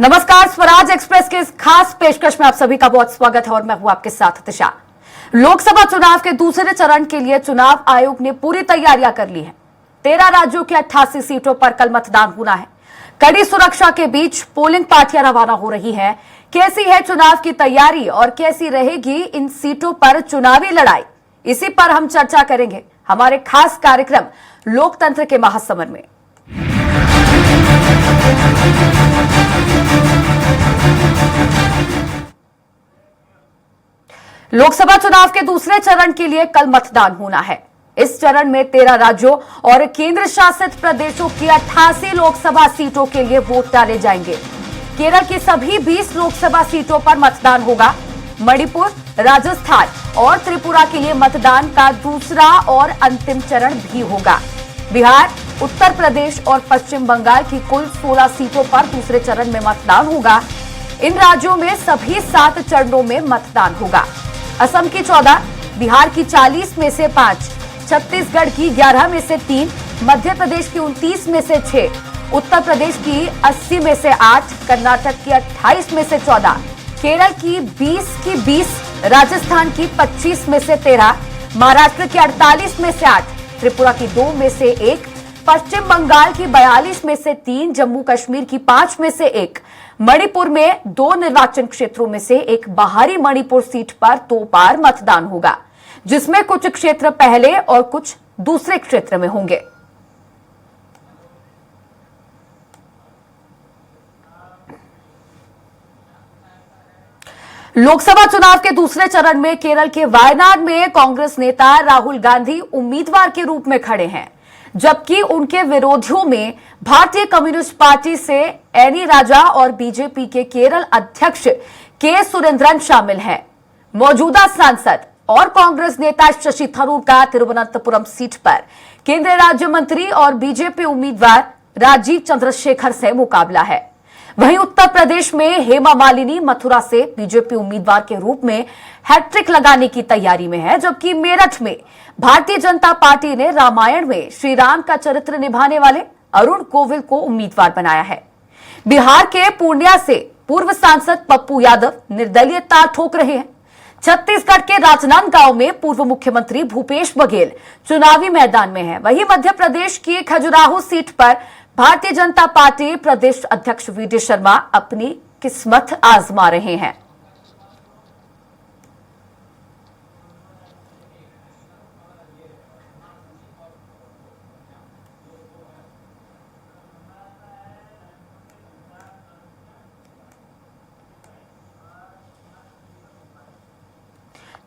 नमस्कार, स्वराज एक्सप्रेस के इस खास पेशकश में आप सभी का बहुत स्वागत है और मैं हूं आपके साथ दिशा। लोकसभा चुनाव के दूसरे चरण के लिए चुनाव आयोग ने पूरी तैयारियां कर ली है। 13 राज्यों की 88 सीटों पर कल मतदान होना है। कड़ी सुरक्षा के बीच पोलिंग पार्टियां रवाना हो रही है। कैसी है चुनाव की तैयारी और कैसी रहेगी इन सीटों पर चुनावी लड़ाई, इसी पर हम चर्चा करेंगे हमारे खास कार्यक्रम लोकतंत्र के महासमर में। लोकसभा चुनाव के दूसरे चरण के लिए कल मतदान होना है। इस चरण में 13 राज्यों और केंद्र शासित प्रदेशों की 88 लोकसभा सीटों के लिए वोट डाले जाएंगे। केरल की सभी 20 लोकसभा सीटों पर मतदान होगा। मणिपुर, राजस्थान और त्रिपुरा के लिए मतदान का दूसरा और अंतिम चरण भी होगा। बिहार, उत्तर प्रदेश और पश्चिम बंगाल की कुल 16 सीटों पर दूसरे चरण में मतदान होगा। इन राज्यों में सभी 7 चरणों में मतदान होगा। असम की 14, बिहार की 40 में से 5, छत्तीसगढ़ की 11 में से 3, मध्य प्रदेश की 29 में से 6, उत्तर प्रदेश की 80 में से 8, कर्नाटक की 28 में से 14, केरल की 20 राजस्थान की 25 में से 13, महाराष्ट्र की 48 में से 8, त्रिपुरा की 2 में से 1, पश्चिम बंगाल की 42 में से 3, जम्मू कश्मीर की 5 में से 1, मणिपुर में 2 निर्वाचन क्षेत्रों में से एक बाहरी मणिपुर सीट पर 2 बार मतदान होगा, जिसमें कुछ क्षेत्र पहले और कुछ दूसरे क्षेत्र में होंगे। लोकसभा चुनाव के दूसरे चरण में केरल के वायनाड में कांग्रेस नेता राहुल गांधी उम्मीदवार के रूप में खड़े हैं, जबकि उनके विरोधियों में भारतीय कम्युनिस्ट पार्टी से एनी राजा और बीजेपी के केरल अध्यक्ष के सुरेंद्रन शामिल हैं। मौजूदा सांसद और कांग्रेस नेता शशि थरूर का तिरुवनंतपुरम सीट पर केंद्रीय राज्य मंत्री और बीजेपी उम्मीदवार राजीव चंद्रशेखर से मुकाबला है। वहीं उत्तर प्रदेश में हेमा मालिनी मथुरा से बीजेपी उम्मीदवार के रूप में हैट्रिक लगाने की तैयारी में है, जबकि मेरठ में भारतीय जनता पार्टी ने रामायण में श्री राम का चरित्र निभाने वाले अरुण गोविल को उम्मीदवार बनाया है। बिहार के पूर्णिया से पूर्व सांसद पप्पू यादव निर्दलीयता ठोक रहे हैं। छत्तीसगढ़ के राजनांदगांव में पूर्व मुख्यमंत्री भूपेश बघेल चुनावी मैदान में हैं। वहीं मध्य प्रदेश की खजुराहो सीट पर भारतीय जनता पार्टी प्रदेश अध्यक्ष वीडी शर्मा अपनी किस्मत आजमा रहे हैं।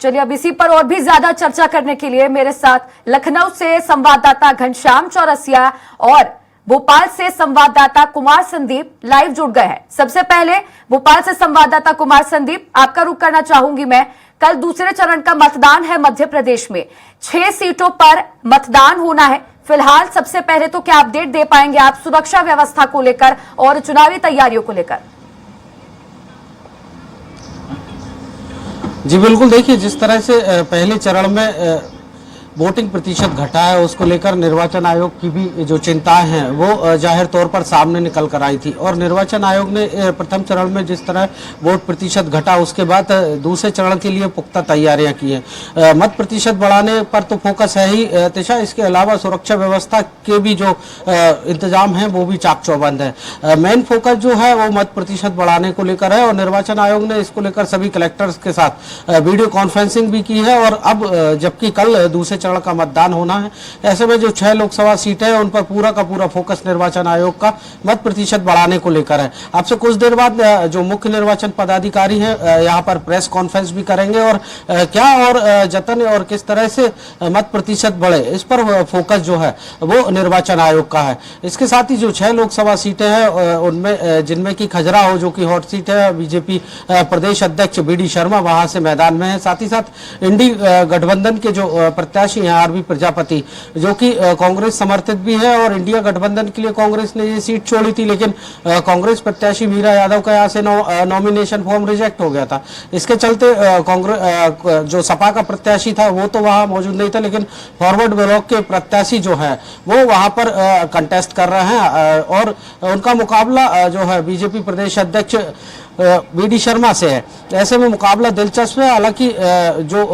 चलिए, अब इसी पर और भी ज्यादा चर्चा करने के लिए मेरे साथ लखनऊ से संवाददाता घनश्याम चौरसिया और भोपाल से संवाददाता कुमार संदीप लाइव जुड़ गए हैं। सबसे पहले भोपाल से संवाददाता कुमार संदीप, आपका रुख करना चाहूंगी मैं। कल दूसरे चरण का मतदान है मध्य प्रदेश में, 6 सीटों पर मतदान होना है। फिलहाल सबसे पहले तो क्या अपडेट दे पाएंगे आप सुरक्षा व्यवस्था को लेकर और चुनावी तैयारियों को लेकर? जी बिल्कुल, देखिए जिस तरह से पहले चरण में वोटिंग प्रतिशत घटा है, उसको लेकर निर्वाचन आयोग की भी जो चिंताएं हैं वो जाहिर तौर पर सामने निकल कर आई थी। और निर्वाचन आयोग ने प्रथम चरण में जिस तरह वोट प्रतिशत घटा, उसके बाद दूसरे चरण के लिए पुख्ता तैयारियां की हैं। मत प्रतिशत बढ़ाने पर तो फोकस है ही तिशा, इसके अलावा सुरक्षा व्यवस्था के भी जो इंतजाम है वो भी चाक चौबंद है। मेन फोकस जो है वो मत प्रतिशत बढ़ाने को लेकर है और निर्वाचन आयोग ने इसको लेकर सभी कलेक्टर्स के साथ वीडियो कॉन्फ्रेंसिंग भी की है। और अब जबकि कल दूसरे चरण का मतदान होना है, ऐसे में जो 6 लोकसभा सीटें हैं उन पर पूरा का पूरा फोकस निर्वाचन आयोग का मत प्रतिशत बढ़ाने को लेकर है। आपसे कुछ देर बाद जो मुख्य निर्वाचन पदाधिकारी हैं यहाँ पर प्रेस कॉन्फ्रेंस भी करेंगे और क्या और जतन और किस तरह से मत प्रतिशत बढ़े, इस पर फोकस जो है वो निर्वाचन आयोग का है। इसके साथ ही जो 6 लोकसभा सीटें हैं उनमें जिनमें की खजुराहो जो की हॉट सीट है, बीजेपी प्रदेश अध्यक्ष वीडी शर्मा वहां से मैदान में है। साथ ही साथ इंडी गठबंधन के जो प्रत्याशी प्रत्याशी हैं आरबी प्रजापति, जो कि कांग्रेस समर्थित भी है और इंडिया गठबंधन के लिए कांग्रेस ने ये सीट छोड़ी थी, लेकिन कांग्रेस प्रत्याशी मीरा यादव का यहाँ से नॉमिनेशन फॉर्म रिजेक्ट हो गया था। इसके चलते कांग्रेस जो सपा का प्रत्याशी था वो तो वहां मौजूद नहीं था, लेकिन फॉरवर्ड ब्लॉक के प्रत्याशी जो है वो वहां पर कंटेस्ट कर रहे हैं और उनका मुकाबला जो है बीजेपी प्रदेश अध्यक्ष वीडी शर्मा से है। ऐसे में मुकाबला दिलचस्प है। हालांकि जो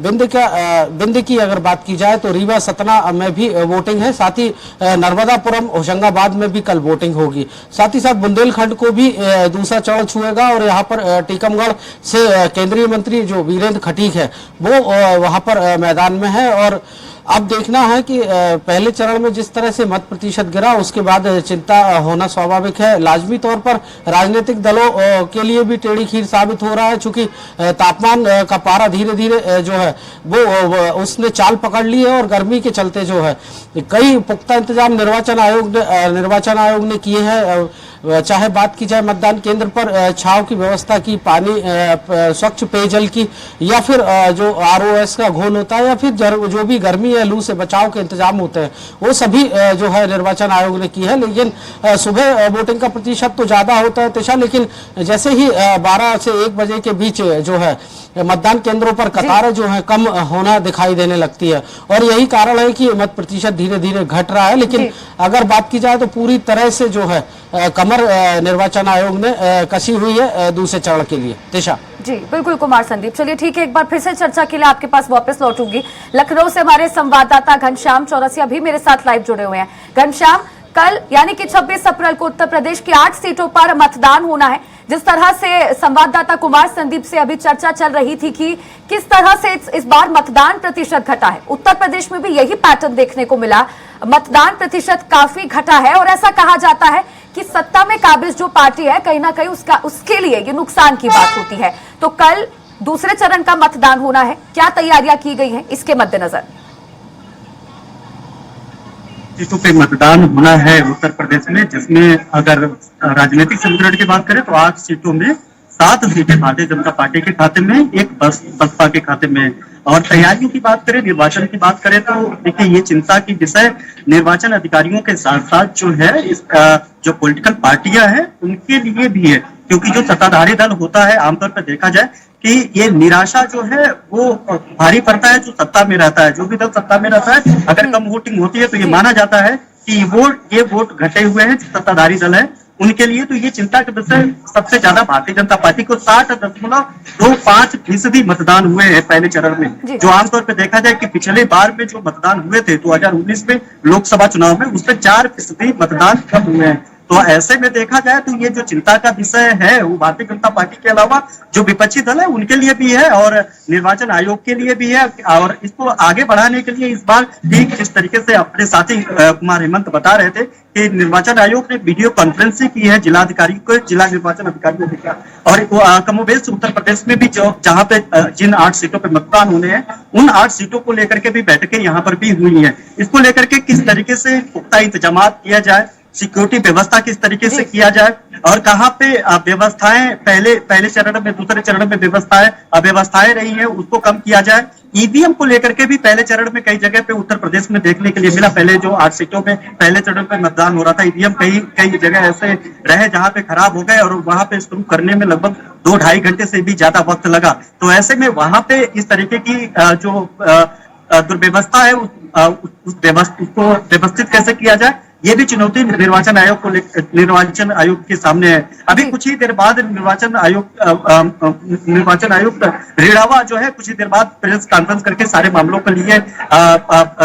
बिंद की अगर बात की जाए तो रीवा सतना में भी वोटिंग है, साथ ही नर्मदापुरम होशंगाबाद में भी कल वोटिंग होगी। साथ ही साथ बुंदेलखंड को भी दूसरा चरण छुएगा और यहाँ पर टीकमगढ़ से केंद्रीय मंत्री जो वीरेंद्र खटीक है वो वहां पर मैदान में है। और अब देखना है कि पहले चरण में जिस तरह से मत प्रतिशत गिरा उसके बाद चिंता होना स्वाभाविक है। लाजमी तौर पर राजनीतिक दलों के लिए भी टेढ़ी खीर साबित हो रहा है, चूंकि तापमान का पारा धीरे धीरे जो है वो उसने चाल पकड़ ली है और गर्मी के चलते जो है कई पुख्ता इंतजाम निर्वाचन आयोग ने किए हैं। चाहे बात की जाए मतदान केंद्र पर छांव की व्यवस्था की, पानी स्वच्छ पेयजल की, या फिर जो ROS का घोल होता है, या फिर जो भी गर्मी या लू से बचाव के इंतजाम होते हैं वो सभी जो है निर्वाचन आयोग ने की है। लेकिन सुबह वोटिंग का प्रतिशत तो ज्यादा होता है तिशा, लेकिन जैसे ही 12 से 1 बजे के बीच जो है मतदान केंद्रों पर कतारें जो है कम होना दिखाई देने लगती है और यही कारण है कि मत प्रतिशत धीरे धीरे घट रहा है। लेकिन अगर बात की जाए तो पूरी तरह से जो है कमर निर्वाचन आयोग ने कसी हुई है दूसरे चरण के लिए। तिशा जी बिल्कुल कुमार संदीप, चलिए ठीक है, एक बार फिर से चर्चा के लिए आपके पास वापस लौटूंगी। लखनऊ से हमारे संवाददाता घनश्याम चौरसिया भी मेरे साथ लाइव जुड़े हुए हैं। घनश्याम, कल यानी कि 26 अप्रैल को उत्तर प्रदेश की 8 सीटों पर मतदान होना है। जिस तरह से संवाददाता कुमार संदीप से अभी चर्चा चल रही थी कि किस तरह से इस बार मतदान प्रतिशत घटा है, उत्तर प्रदेश में भी यही पैटर्न देखने को मिला, मतदान प्रतिशत काफी घटा है और ऐसा कहा जाता है कि सत्ता में काबिज जो पार्टी है कहीं ना कहीं उसके लिए ये नुकसान की बात होती है। तो कल दूसरे चरण का मतदान होना है, क्या तैयारियां की गई हैं इसके मद्देनजर? सीटों पे मतदान होना है उत्तर प्रदेश में, जिसमें अगर राजनीतिक समीकरण की बात करें तो 8 सीटों में 7 सीटें भारतीय जनता पार्टी के खाते में, एक बसपा के खाते में। और तैयारियों की बात करें, निर्वाचन की बात करें तो देखिए ये चिंता की विषय निर्वाचन अधिकारियों के साथ साथ जो है जो पॉलिटिकल पार्टियां हैं उनके लिए भी है, क्योंकि जो सत्ताधारी दल होता है आमतौर पर देखा जाए कि ये निराशा जो है वो भारी पड़ता है जो सत्ता में रहता है। जो भी दल सत्ता में रहता है अगर कम वोटिंग होती है तो ये माना जाता है कि ये वोट घटे हुए हैं जो सत्ताधारी दल है उनके लिए। तो ये चिंता के विषय सबसे ज्यादा भारतीय जनता पार्टी को 60.25% मतदान हुए हैं पहले चरण में, जो आमतौर पर देखा जाए कि पिछले बार में जो मतदान हुए थे 2019 में लोकसभा चुनाव में उसमें 4% मतदान कम हुए हैं। तो ऐसे में देखा जाए तो ये जो चिंता का विषय है वो भारतीय जनता पार्टी के अलावा जो विपक्षी दल है उनके लिए भी है और निर्वाचन आयोग के लिए भी है। और इसको आगे बढ़ाने के लिए इस बार ठीक जिस तरीके से अपने साथी कुमार हेमंत बता रहे थे कि निर्वाचन आयोग ने वीडियो कॉन्फ्रेंसिंग की है जिला निर्वाचन अधिकारियों के साथ। और कमोबेश उत्तर प्रदेश में भी जहाँ पे जिन 8 सीटों पे मतदान होने हैं उन 8 सीटों को लेकर के भी बैठकें यहाँ पर भी हुई है। इसको लेकर के किस तरीके से पुख्ता इंतजाम किया जाए, सिक्योरिटी व्यवस्था किस तरीके से किया जाए और कहाँ पे व्यवस्थाएं पहले चरण में दूसरे चरण में अव्यवस्थाएं रही हैं उसको कम किया जाए। ईवीएम को लेकर के भी पहले चरण में कई जगह पे उत्तर प्रदेश में देखने के लिए मिला। पहले जो 8 सीटों में पहले चरण पे मतदान हो रहा था ईवीएम कई जगह ऐसे रहे जहाँ पे खराब हो गए और वहां पे शुरू करने में लगभग 2-2.5 घंटे से भी ज्यादा वक्त लगा। तो ऐसे में वहां पे इस तरीके की जो दुर्व्यवस्था है उसको व्यवस्थित कैसे किया जाए ये भी चुनौती निर्वाचन आयोग के सामने है। अभी कुछ ही देर बाद निर्वाचन आयुक्त रेडावा जो है कुछ ही देर बाद प्रेस कॉन्फ्रेंस करके सारे मामलों के लिए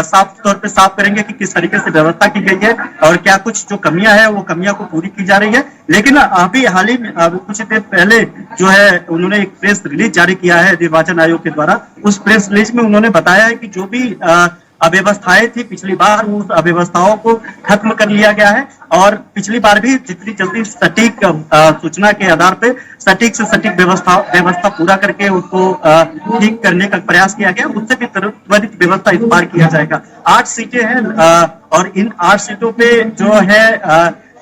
साफ तौर पे साफ करेंगे कि किस तरीके से व्यवस्था की गई है और क्या कुछ जो कमियां है वो कमियां को पूरी की जा रही है। लेकिन अभी हाल ही में कुछ देर पहले जो है उन्होंने एक प्रेस रिलीज जारी किया है निर्वाचन आयोग के द्वारा। उस प्रेस रिलीज में उन्होंने बताया है कि जो भी अव्यवस्थाएं थी पिछली बार उस अव्यवस्थाओं को खत्म कर लिया गया है और पिछली बार भी जितनी जल्दी सटीक सूचना के आधार पे सटीक से सटीक व्यवस्था पूरा करके उसको ठीक करने का प्रयास किया गया। उससे भी त्वरित व्यवस्था इस बार किया जाएगा। 8 सीटें हैं और इन 8 सीटों पे जो है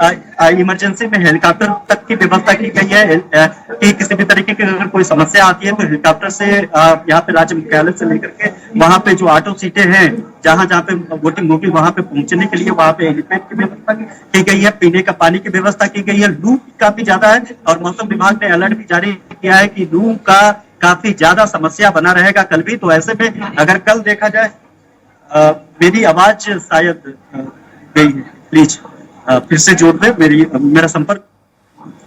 इमरजेंसी में हेलीकॉप्टर तक की व्यवस्था की गई है कि किसी भी तरीके की अगर कोई समस्या आती है तो हेलीकॉप्टर से यहाँ पे राज्य मुख्यालय से लेकर के वहाँ पे जो ऑटो सीटें हैं जहाँ जहाँ पे वोटिंग होगी वहाँ पे पहुंचने के लिए वहाँ पे हेलीपैड की व्यवस्था की गई है, पीने का पानी की व्यवस्था की गई है। लू काफी ज्यादा है और मौसम विभाग ने अलर्ट भी जारी किया है कि लू का काफी ज्यादा समस्या बना रहेगा कल भी। तो ऐसे में अगर कल देखा जाए मेरी आवाज शायद गई है, प्लीज फिर से जोड़ दे मेरा संपर्क।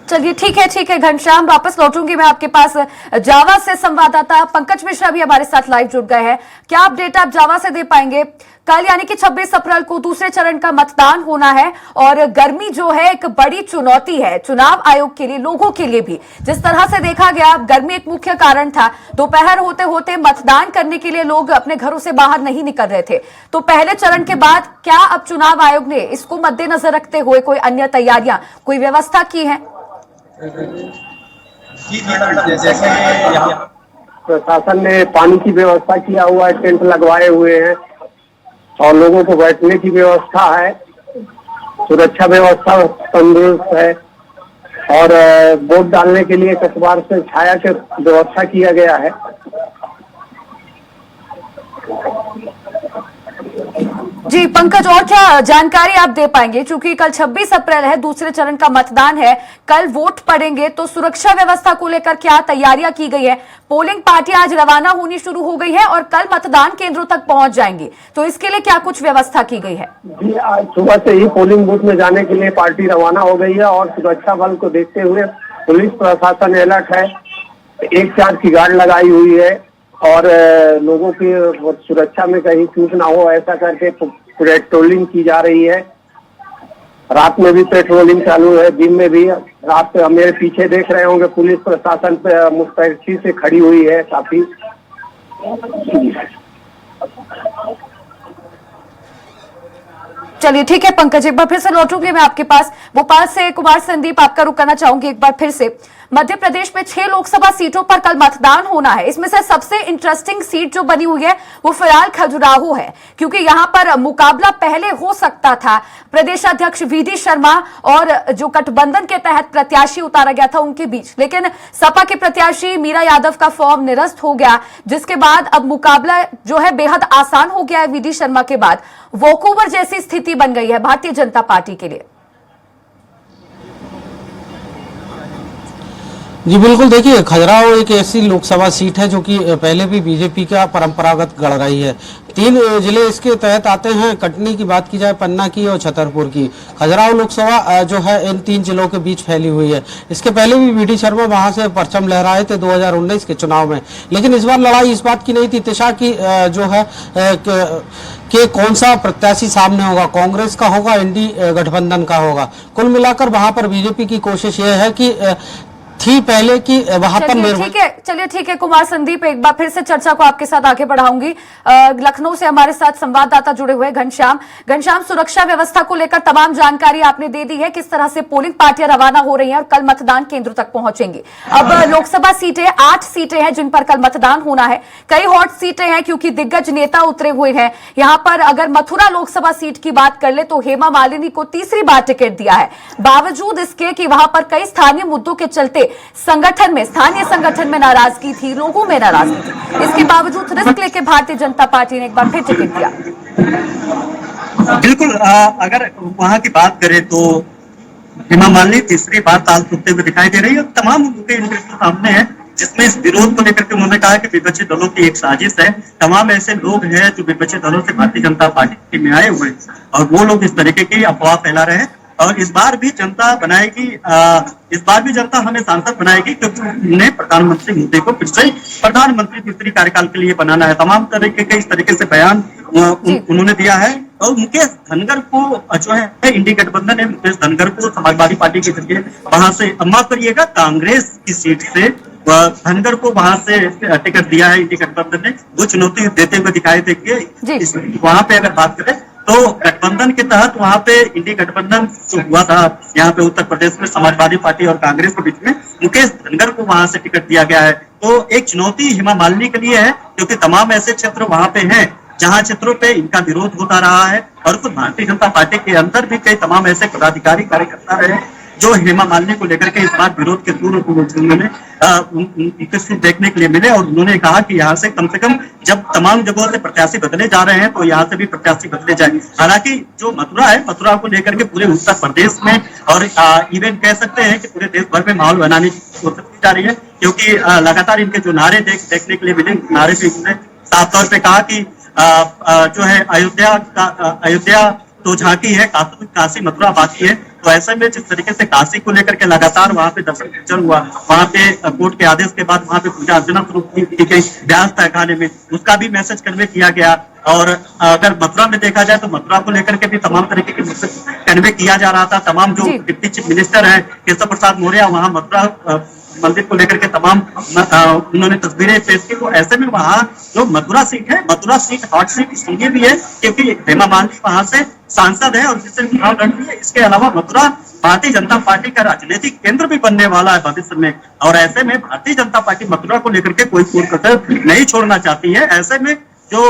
चलिए ठीक है घनश्याम, वापस लौटूंगी मैं आपके पास। जावा से संवाददाता पंकज मिश्रा भी हमारे साथ लाइव जुड़ गए हैं। क्या अपडेट आप जावा से दे पाएंगे? कल यानी कि 26 अप्रैल को दूसरे चरण का मतदान होना है और गर्मी जो है एक बड़ी चुनौती है चुनाव आयोग के लिए, लोगों के लिए भी। जिस तरह से देखा गया गर्मी एक मुख्य कारण था। दोपहर होते होते मतदान करने के लिए लोग अपने घरों से बाहर नहीं निकल रहे थे। तो पहले चरण के बाद क्या अब चुनाव आयोग ने इसको मद्देनजर रखते हुए कोई अन्य तैयारियां, कोई व्यवस्था की है? प्रशासन ने पानी की व्यवस्था किया हुआ है, टेंट लगवाए हुए हैं और लोगों को बैठने की व्यवस्था है, सुरक्षा व्यवस्था तंदुरुस्त है और वोट डालने के लिए कटवार से छाया की व्यवस्था किया गया है। जी पंकज, और क्या जानकारी आप दे पाएंगे? क्योंकि कल 26 अप्रैल है, दूसरे चरण का मतदान है, कल वोट पड़ेंगे, तो सुरक्षा व्यवस्था को लेकर क्या तैयारियां की गई है? पोलिंग पार्टियां आज रवाना होनी शुरू हो गई है और कल मतदान केंद्रों तक पहुंच जाएंगी, तो इसके लिए क्या कुछ व्यवस्था की गई है? जी, आज सुबह से ही पोलिंग बूथ में जाने के लिए पार्टी रवाना हो गई है और सुरक्षा बल को देखते हुए पुलिस प्रशासन अलर्ट है, 1-4 की गार्ड लगाई हुई है और लोगों की सुरक्षा में कहीं चूक ना हो ऐसा करके पेट्रोलिंग की जा रही है। रात में भी पेट्रोलिंग चालू है, दिन में भी। रात में मेरे पीछे देख रहे होंगे पुलिस प्रशासन पे मुस्तैदी से खड़ी हुई है काफी। चलिए ठीक है पंकज, एक बार फिर से लौटूंगी मैं आपके पास। भोपाल से कुमार संदीप, आपका रुक करना चाहूंगी एक बार फिर से। मध्य प्रदेश में 6 लोकसभा सीटों पर कल मतदान होना है। इसमें से सबसे इंटरेस्टिंग सीट जो बनी हुई है वो फिलहाल खजुराहो है, क्योंकि यहां पर मुकाबला पहले हो सकता था प्रदेश अध्यक्ष वीडी शर्मा और जो गठबंधन के तहत प्रत्याशी उतारा गया था उनके बीच, लेकिन सपा के प्रत्याशी मीरा यादव का फॉर्म निरस्त हो गया, जिसके बाद अब मुकाबला जो है बेहद आसान हो गया है। वीडी शर्मा के बाद वॉकओवर जैसी स्थिति बन गई है भारतीय जनता पार्टी के लिए। जी बिल्कुल, देखिए खजुराहो एक ऐसी लोकसभा सीट है जो कि पहले भी बीजेपी का परंपरागत गढ़ रही है। 3 जिले इसके तहत आते हैं, कटनी की बात की जाए, पन्ना की और छतरपुर की। खजुराहो लोकसभा जो है इन 3 जिलों के बीच फैली हुई है। इसके पहले भी वीडी शर्मा वहां से परचम लहराए थे 2019 के चुनाव में, लेकिन इस बार लड़ाई इस बात की नहीं थी तिशा की जो है कि कौन सा प्रत्याशी सामने होगा, कांग्रेस का होगा, इंडी गठबंधन का होगा। कुल मिलाकर वहां पर बीजेपी की कोशिश यह है कि थी पहले की वहां पर चलिए ठीक है कुमार संदीप, एक बार फिर से चर्चा को आपके साथ आगे बढ़ाऊंगी। लखनऊ से हमारे साथ संवाददाता जुड़े हुए घनश्याम, सुरक्षा व्यवस्था को लेकर तमाम जानकारी आपने दे दी है, किस तरह से पोलिंग पार्टियां रवाना हो रही हैं और कल मतदान केंद्रों तक पहुंचेंगी। अब लोकसभा सीटें 8 सीटें हैं जिन पर कल मतदान होना है। कई हॉट सीटें हैं क्योंकि दिग्गज नेता उतरे हुए हैं यहां पर। अगर मथुरा लोकसभा सीट की बात कर ले तो हेमा मालिनी को तीसरी बार टिकट दिया है, बावजूद इसके कि वहां पर कई स्थानीय मुद्दों के चलते स्थानीय संगठन में नाराजगी थी, लोगों में नाराजगी थी। इसके बावजूद रिस्क लेके भारतीय जनता पार्टी ने एक बार फिर टिकट दिया। बिल्कुल, अगर वहां की बात करें तो हेमा मालिनी तीसरी बार ताल ठोकते हुए दिखाई दे रही है। तमाम उनके इंटरेस्ट सामने है, जिसमें इस विरोध को लेकर के उन्होंने कहा कि विपक्षी दलों की एक साजिश है। तमाम ऐसे लोग हैं जो विपक्षी दलों से भारतीय जनता पार्टी में आए हुए हैं और वो लोग इस तरीके की अफवाह फैला रहे हैं। और इस बार भी जनता बनाएगी, इस बार भी जनता हमें सांसद बनाएगी, क्योंकि उन्हें प्रधानमंत्री मुद्दे को फिर से प्रधानमंत्री तीसरी कार्यकाल के लिए बनाना है। तमाम तरीके के इस तरीके से बयान उन्होंने दिया है। और मुकेश धनगर को जो है इंडी गठबंधन है, मुकेश धनगर को समाजवादी पार्टी के जरिए वहां से, माफ करिएगा, कांग्रेस की सीट से धनगर को वहां से टिकट दिया है इंडी गठबंधन ने। वो चुनौती देते हुए दिखाई देंगे। वहां पे अगर बात करें तो गठबंधन के तहत वहां पे इंडी गठबंधन जो हुआ था यहाँ पे उत्तर प्रदेश में समाजवादी पार्टी और कांग्रेस के बीच में, मुकेश धनगर को वहां से टिकट दिया गया है। तो एक चुनौती हेमा मालिनी के लिए है, क्योंकि तमाम ऐसे क्षेत्र वहां पे हैं जहां क्षेत्रों पे इनका विरोध होता रहा है। और खुद भारतीय जनता पार्टी के अंदर भी कई तमाम ऐसे पदाधिकारी कार्यकर्ता रहे जो हेमा मालिनी को लेकर के इस बार विरोध के उनके सुर देखने के लिए मिले, और उन्होंने कहा कि यहाँ से कम जब तमाम जगहों से प्रत्याशी बदले जा रहे हैं तो यहाँ से भी प्रत्याशी बदले जाएंगे। हालांकि जो मथुरा है, मथुरा को लेकर के पूरे उत्तर प्रदेश में और इवन कह सकते हैं कि पूरे देश भर में माहौल बनाने की कोशिश की जा रही है, क्योंकि लगातार इनके जो नारे देखने के लिए मिले, नारे पे उन्होंने साफ तौर पे कहा कि जो है अयोध्या तो झांकी है, काशी मथुरा बाकी है। तो ऐसे में जिस तरीके से काशी को लेकर के लगातार वहां पे दर्शन पूजन हुआ, वहां पे कोर्ट के आदेश के बाद वहां पे पूजा अर्चना शुरू की गई ब्याज तय खाने में, उसका भी मैसेज कन्वे किया गया। और अगर मथुरा में देखा जाए तो मथुरा को लेकर के भी तमाम तरीके के मैसेज कन्वे किया जा रहा था। तमाम जो डिप्टी चीफ मिनिस्टर है केशव प्रसाद मौर्य वहां मथुरा मंदिर को लेकर के तमाम उन्होंने तस्वीरें पेश की। तो ऐसे में वहां जो मथुरा सीट है, मथुरा सीट हॉट सीट इसलिए भी है क्योंकि हेमा मालिनी वहां से सांसद है और जिससे चुनाव लड़ रही है। इसके अलावा मथुरा भारतीय जनता पार्टी का राजनीतिक केंद्र भी बनने वाला है भविष्य में, और ऐसे में भारतीय जनता पार्टी मथुरा को लेकर के कोई कसर नहीं छोड़ना चाहती है। ऐसे में जो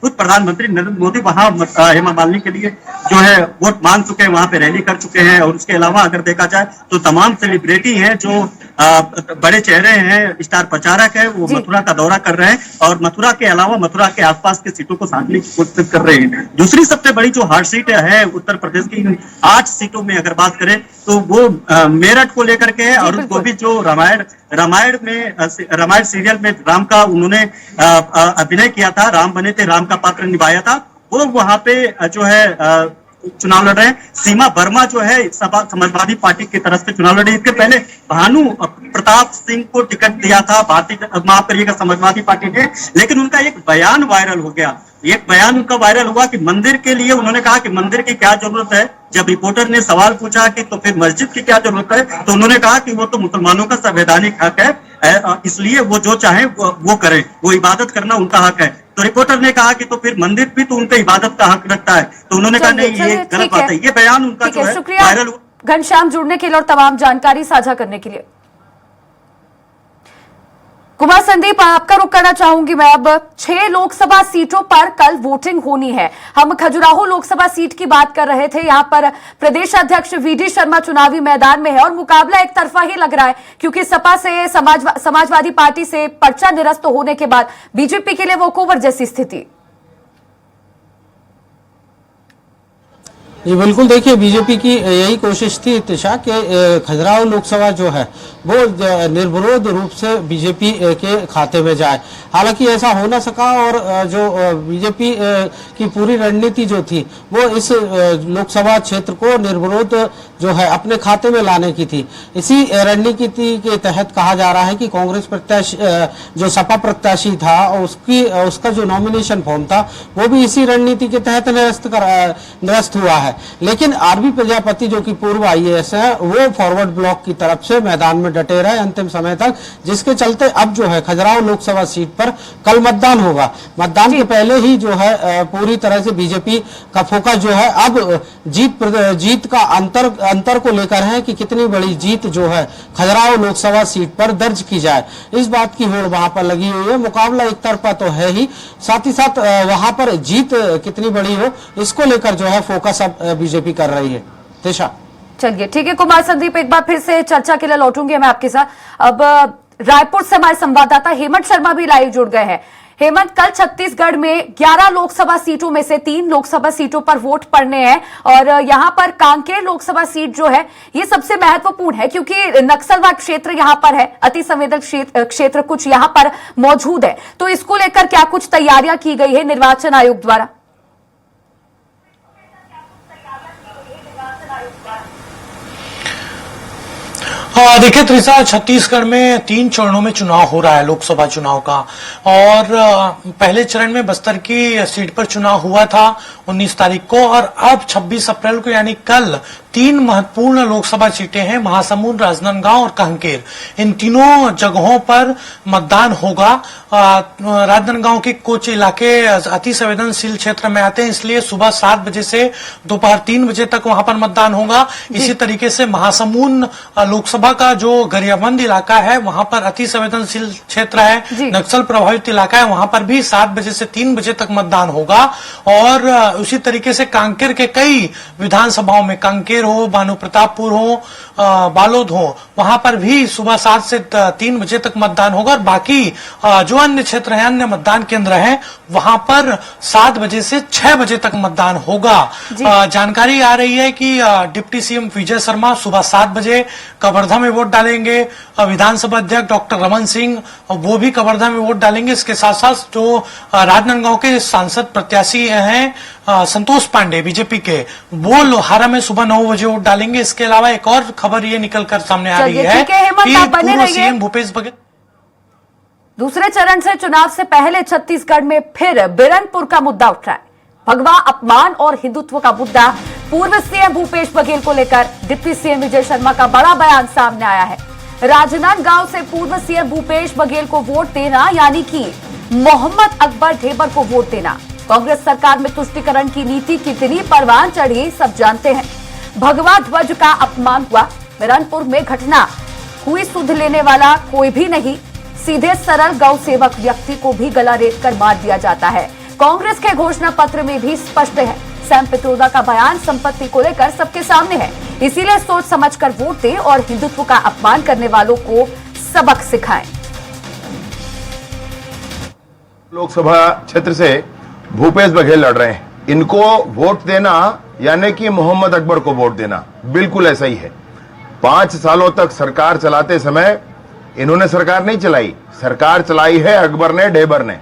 खुद प्रधानमंत्री नरेंद्र मोदी वहां हेमा मालिनी के लिए जो है वोट मांग चुके हैं, वहां पे रैली कर चुके हैं। और उसके अलावा अगर देखा जाए तो तमाम सेलिब्रिटी हैं जो बड़े चेहरे हैं, स्टार प्रचारक है, वो मथुरा का दौरा कर रहे हैं और मथुरा के अलावा मथुरा के आसपास की सीटों को साधने की कोशिश कर रहे हैं। दूसरी सबसे बड़ी जो हार्ड सीट है उत्तर प्रदेश की 8 सीटों में अगर बात करें तो वो मेरठ को लेकर के है। और उसको भी जो रामायण सीरियल में राम का उन्होंने अभिनय किया था, राम बने थे, राम का पात्र निभाया था, वो वहां पे जो है चुनाव लड़ रहे हैं। सीमा वर्मा जो है समाजवादी पार्टी की तरफ से चुनाव लड़ रही है। इसके पहले भानु प्रताप सिंह को टिकट दिया था माफ करिएगा समाजवादी पार्टी ने, लेकिन उनका एक बयान वायरल हो गया। एक बयान उनका वायरल हुआ कि मंदिर के लिए उन्होंने कहा कि मंदिर की क्या जरूरत है। जब रिपोर्टर ने सवाल पूछा कि तो फिर मस्जिद की क्या जरूरत है, तो उन्होंने कहा कि वो तो मुसलमानों का संवैधानिक हक है, इसलिए वो जो चाहे वो करें, वो इबादत करना उनका हक है। तो रिपोर्टर ने कहा कि तो फिर मंदिर भी तो उनका इबादत का हक रखता है। तो उन्होंने कहा नहीं, ये गलत बात है। ये बयान उनका जो है वायरल हुआ। घनश्याम जुड़ने के लिए और तमाम जानकारी साझा करने के लिए। कुमार संदीप, आपका रुख करना चाहूंगी मैं। अब 6 लोकसभा सीटों पर कल वोटिंग होनी है। हम खजुराहो लोकसभा सीट की बात कर रहे थे। यहां पर प्रदेश अध्यक्ष वीडी शर्मा चुनावी मैदान में है और मुकाबला एक तरफा ही लग रहा है, क्योंकि सपा से समाजवादी पार्टी से पर्चा निरस्त होने के बाद बीजेपी के लिए वॉकओवर जैसी स्थिति। ये बिल्कुल देखिए, बीजेपी की यही कोशिश थी तिशा के खजुराहो लोकसभा जो है वो निर्विरोध रूप से बीजेपी के खाते में जाए। हालांकि ऐसा हो ना सका और जो बीजेपी की पूरी रणनीति जो थी वो इस लोकसभा क्षेत्र को निर्विरोध जो है अपने खाते में लाने की थी। इसी रणनीति के तहत कहा जा रहा है कि कांग्रेस प्रत्याशी जो सपा प्रत्याशी था उसका जो नॉमिनेशन फॉर्म था वो भी इसी रणनीति के तहत निरस्त हुआ है। लेकिन आरबी प्रजापति जो कि पूर्व आईएएस है वो फॉरवर्ड ब्लॉक की तरफ से मैदान में डटे रहे अंतिम समय तक, जिसके चलते अब जो है खजुराहो लोकसभा सीट पर कल मतदान होगा। मतदान के पहले ही जो है पूरी तरह से बीजेपी का फोकस जो है अब जीत का अंतर को लेकर है कि कितनी बड़ी जीत जो है खजुराहो लोकसभा सीट पर दर्ज की जाए, इस बात की होड़ वहां पर लगी हुई है। मुकाबला एक तरफा तो है ही, साथ ही साथ वहां पर जीत कितनी बड़ी हो इसको लेकर जो है फोकस अब बीजेपी कर रही है। तिशा, चलिए ठीक है कुमार संदीप, एक बार फिर से चर्चा के लिए लौटूंगी मैं आपके साथ। अब रायपुर से हमारे संवाददाता हेमंत शर्मा भी लाइव जुड़ गए हैं। हेमंत, कल छत्तीसगढ़ में 11 लोकसभा सीटों में से 3 लोकसभा सीटों पर वोट पड़ने हैं और यहां पर कांकेर लोकसभा सीट जो है ये सबसे महत्वपूर्ण है, क्योंकि नक्सलवाद क्षेत्र यहां पर है, अति संवेदनशील क्षेत्र कुछ यहां पर मौजूद है। तो इसको लेकर क्या कुछ तैयारियां की गई है निर्वाचन आयोग द्वारा? देखिए त्रिशा, छत्तीसगढ़ में 3 चरणों में चुनाव हो रहा है लोकसभा चुनाव का। और पहले चरण में बस्तर की सीट पर चुनाव हुआ था 19 तारीख को और अब 26 अप्रैल को यानी कल तीन महत्वपूर्ण लोकसभा सीटें हैं, महासमुंद, राजनांदगांव और कांकेर। इन तीनों जगहों पर मतदान होगा। राजनांदगांव के कुछ इलाके अति संवेदनशील क्षेत्र में आते हैं, इसलिए सुबह 7 बजे से दोपहर 3 बजे तक वहां पर मतदान होगा। इसी तरीके से महासमुंद लोकसभा का जो गरियाबंद इलाका है, वहां पर अति संवेदनशील क्षेत्र है, नक्सल प्रभावित इलाका है, वहां पर भी 7 बजे से 3 बजे तक मतदान होगा। और उसी तरीके से कांकेर के कई विधानसभाओं में, कांकेर हो, भानु प्रतापपुर हो, बालोद हो, वहां पर भी सुबह 7 से 3 बजे तक मतदान होगा। और बाकी जो अन्य क्षेत्र हैं, अन्य मतदान केंद्र हैं, वहां पर 7 बजे से 6 बजे तक मतदान होगा। जानकारी आ रही है कि डिप्टी सीएम विजय शर्मा सुबह 7 बजे कवर्धा में वोट डालेंगे। विधानसभा अध्यक्ष डॉक्टर रमन सिंह वो भी कवर्धा में वोट डालेंगे। इसके साथ साथ जो राजनांदगांव के सांसद प्रत्याशी हैं संतोष पांडे बीजेपी के, वो लोहारा में सुबह 9 बजे वोट डालेंगे। इसके अलावा एक और खबर ये निकलकर सामने आ रही है कि पूर्व सीएम भूपेश बघेल दूसरे चरण से चुनाव से पहले छत्तीसगढ़ में फिर बिरनपुर का मुद्दा उठ रहा है। भगवा अपमान और हिंदुत्व का मुद्दा पूर्व सीएम भूपेश बघेल को लेकर डिप्टी सीएम विजय शर्मा का बड़ा बयान सामने आया है। राजनांदगांव से पूर्व सीएम भूपेश बघेल को वोट देना यानी कि मोहम्मद अकबर ढेबर को वोट देना। कांग्रेस सरकार में तुष्टीकरण की नीति कितनी परवान चढ़ी सब जानते हैं। भगवा ध्वज का अपमान हुआ। बिरनपुर में घटना हुई, सुध लेने वाला कोई भी नहीं, सीधे सरल गौ सेवक व्यक्ति को भी गला रेत कर मार दिया जाता है। कांग्रेस के घोषणा पत्र में भी स्पष्ट है। सैम पित्रोदा का बयान संपत्ति को लेकर सबके सामने है, इसीलिए सोच समझकर वोट दें और हिंदुत्व का अपमान करने वालों को सबक सिखाएं। लोकसभा क्षेत्र से भूपेश बघेल लड़ रहे हैं, इनको वोट देना यानी कि मोहम्मद अकबर को वोट देना, बिल्कुल ऐसा ही है। 5 सालों तक सरकार चलाते समय इन्होंने सरकार नहीं चलाई, सरकार चलाई है अकबर ने, ढेबर ने।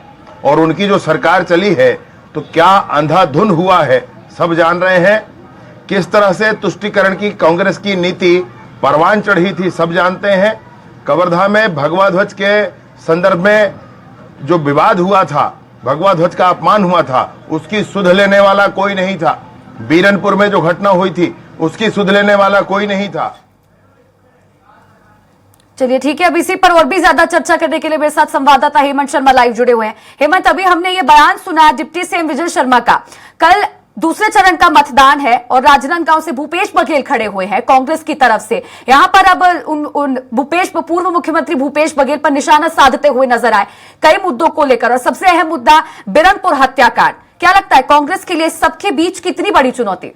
और उनकी जो सरकार चली है तो क्या अंधाधुन हुआ है सब जान रहे हैं। किस तरह से तुष्टीकरण की कांग्रेस की नीति परवान चढ़ी थी सब जानते हैं। कवर्धा में भगवा ध्वज के संदर्भ में जो विवाद हुआ था, भगवा ध्वज का अपमान हुआ था, उसकी सुध लेने वाला कोई नहीं था। बीरनपुर में जो घटना हुई थी उसकी सुध लेने वाला कोई नहीं था। चलिए ठीक है, अब इसी पर और भी ज्यादा चर्चा करने के लिए मेरे साथ संवाददाता हेमंत शर्मा लाइव जुड़े हुए हैं। हेमंत, अभी हमने ये बयान सुना डिप्टी सीएम विजय शर्मा का। कल दूसरे चरण का मतदान है और राजनांदगांव से भूपेश बघेल खड़े हुए हैं कांग्रेस की तरफ से। यहां पर अब पूर्व मुख्यमंत्री भूपेश बघेल पर निशाना साधते हुए नजर आए कई मुद्दों को लेकर, और सबसे अहम मुद्दा बिरनपुर हत्याकांड। क्या लगता है कांग्रेस के लिए सबके बीच कितनी बड़ी चुनौती?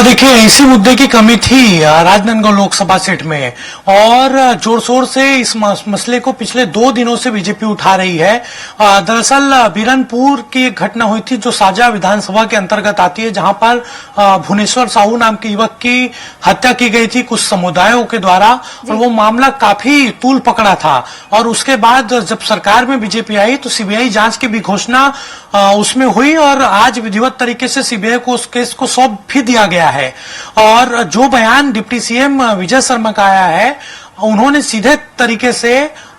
देखिए, इसी मुद्दे की कमी थी राजनांदगांव लोकसभा सीट में, और जोर शोर से इस मसले को पिछले 2 दिनों से बीजेपी उठा रही है। दरअसल बिरनपुर की एक घटना हुई थी जो साजा विधानसभा के अंतर्गत आती है, जहां पर भुवनेश्वर साहू नाम के युवक की हत्या की गई थी कुछ समुदायों के द्वारा, और वो मामला काफी तूल पकड़ा था। और उसके बाद जब सरकार में बीजेपी आई तो सीबीआई जांच की भी घोषणा उसमें हुई, और आज विधिवत तरीके से सीबीआई को उस केस को सौंप भी दिया गया है। और जो बयान डिप्टी सीएम विजय शर्मा का आया है, उन्होंने सीधे तरीके से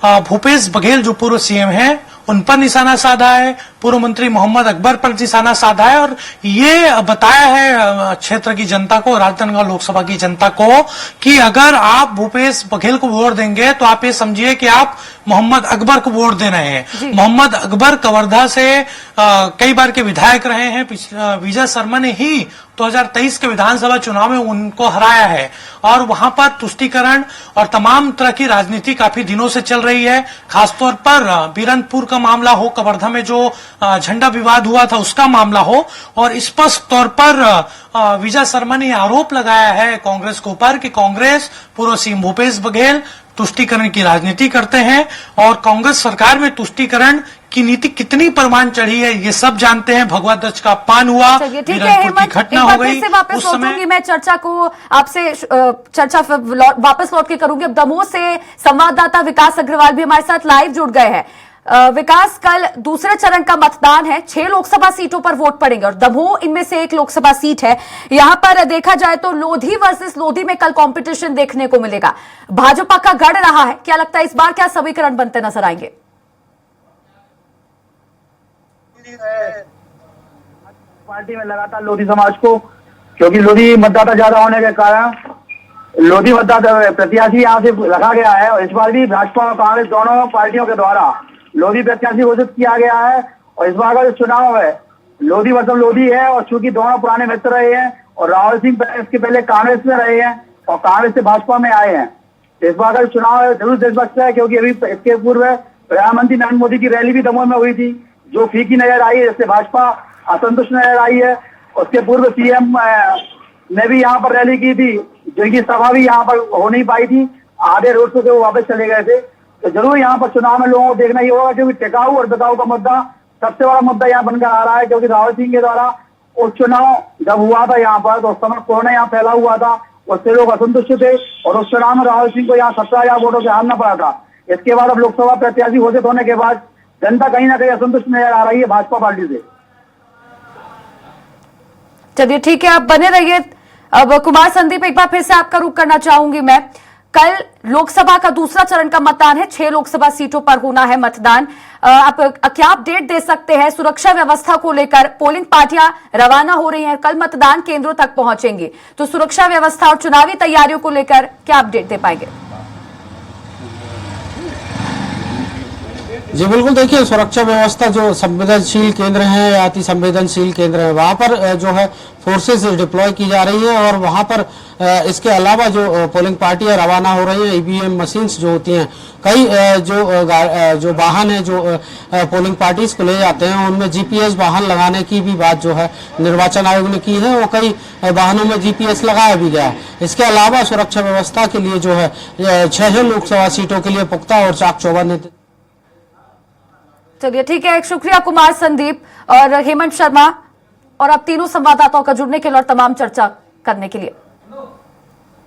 भूपेश बघेल जो पूर्व सीएम हैं उन पर निशाना साधा है, पूर्व मंत्री मोहम्मद अकबर पर निशाना साधा है, और ये बताया है क्षेत्र की जनता को, राजनांदगांव लोकसभा की जनता को, कि अगर आप भूपेश बघेल को वोट देंगे तो आप ये समझिए कि आप मोहम्मद अकबर को वोट दे रहे हैं। मोहम्मद अकबर कवर्धा से कई बार के विधायक रहे हैं। विजय शर्मा ने ही 2023 के विधानसभा चुनाव में उनको हराया है, और वहां पर तुष्टीकरण और तमाम तरह की राजनीति काफी दिनों से चल रही है। खासतौर पर बिरनपुर का मामला हो, कवर्धा में जो झंडा विवाद हुआ था उसका मामला हो, और स्पष्ट तौर पर विजय शर्मा ने आरोप लगाया है कांग्रेस के ऊपर कि कांग्रेस, पूर्व सीएम भूपेश बघेल तुष्टीकरण की राजनीति करते हैं, और कांग्रेस सरकार में तुष्टीकरण की नीति कितनी परवान चढ़ी है ये सब जानते हैं। भगवा ध्वज का अपमान हुआ, बिरनपुर की घटना हो गई, वापस लौटूंगी मैं चर्चा को आपसे, चर्चा वापस लौट के करूंगी। अब दमोह से संवाददाता विकास अग्रवाल भी हमारे साथ लाइव जुड़ गए हैं। विकास, कल दूसरे चरण का मतदान है, 6 लोकसभा सीटों पर वोट पड़ेंगे और दमोह इनमें से एक लोकसभा सीट है। यहां पर देखा जाए तो लोधी वर्सेस लोधी में कल कंपटीशन देखने को मिलेगा। भाजपा का गढ़ रहा है, क्या लगता है इस बार क्या समीकरण बनते नजर आएंगे? पार्टी में लगातार लोधी समाज को, क्योंकि लोधी मतदाता ज्यादा होने के कारण लोधी मतदाता प्रत्याशी यहाँ से रखा गया है। और इस बार भी भाजपा और कांग्रेस दोनों पार्टियों के द्वारा लोधी प्रत्याशी घोषित किया गया है। और इस बार का जो चुनाव है, लोधी मतलब लोधी है, और चूंकि दोनों पुराने मित्र रहे हैं और राहुल सिंह इसके पहले कांग्रेस में रहे हैं और कांग्रेस से भाजपा में आए हैं, इस बार का चुनाव है जरूर देशभक्त है। क्योंकि अभी इसके पूर्व प्रधानमंत्री नरेंद्र मोदी की रैली भी दमोह में हुई थी, जो फीकी नजर आई है, जिससे भाजपा असंतुष्ट नजर आई है। उसके पूर्व सीएम ने भी यहाँ पर रैली की थी, जिनकी सभा भी यहाँ पर हो नहीं पाई थी, आधे रोड से वो वापस चले गए थे। तो जरूर यहाँ पर चुनाव में लोगों को देखना ही होगा, क्योंकि टिकाऊ और बिकाऊ का मुद्दा सबसे बड़ा मुद्दा यहाँ बनकर आ रहा है। क्योंकि राहुल सिंह के द्वारा उपचुनाव जब हुआ था यहाँ पर, तो उस समय कोरोना यहाँ फैला हुआ था, उससे लोग असंतुष्ट थे और उस चुनाव में राहुल सिंह को यहाँ 17,000 वोटों से हारना पड़ा था। इसके बाद अब लोकसभा प्रत्याशी घोषित होने के बाद जनता कहीं ना कहीं असंतुष्ट नजर आ रही है भाजपा पार्टी से। चलिए ठीक है, आप बने रहिए। अब कुमार संदीप, एक बार फिर से आपका रुख करना चाहूंगी मैं। कल लोकसभा का दूसरा चरण का मतदान है, 6 लोकसभा सीटों पर होना है मतदान। आप क्या अपडेट दे सकते हैं सुरक्षा व्यवस्था को लेकर? पोलिंग पार्टियां रवाना हो रही हैं, कल मतदान केंद्रों तक पहुंचेंगी, तो सुरक्षा व्यवस्था और चुनावी तैयारियों को लेकर क्या अपडेट दे पाएंगे? जी बिल्कुल, देखिए सुरक्षा व्यवस्था जो संवेदनशील केंद्र हैं या अति संवेदनशील केंद्र हैं, वहां पर जो है फोर्सेस डिप्लॉय की जा रही है। और वहां पर इसके अलावा जो पोलिंग पार्टियां रवाना हो रही हैं, ईवीएम मशीन्स जो होती हैं, कई जो वाहन है जो पोलिंग पार्टीज को ले जाते हैं, उनमें जीपीएस वाहन लगाने की भी बात जो है निर्वाचन आयोग ने की है। और कई वाहनों में जीपीएस लगाया भी गया है। इसके अलावा सुरक्षा व्यवस्था के लिए जो है 6 लोकसभा सीटों के लिए पुख्ता और चाक चौबंद। चलिए ठीक है, शुक्रिया कुमार संदीप और हेमंत शर्मा और अब तीनों संवाददाताओं का जुड़ने के लिए और तमाम चर्चा करने के लिए।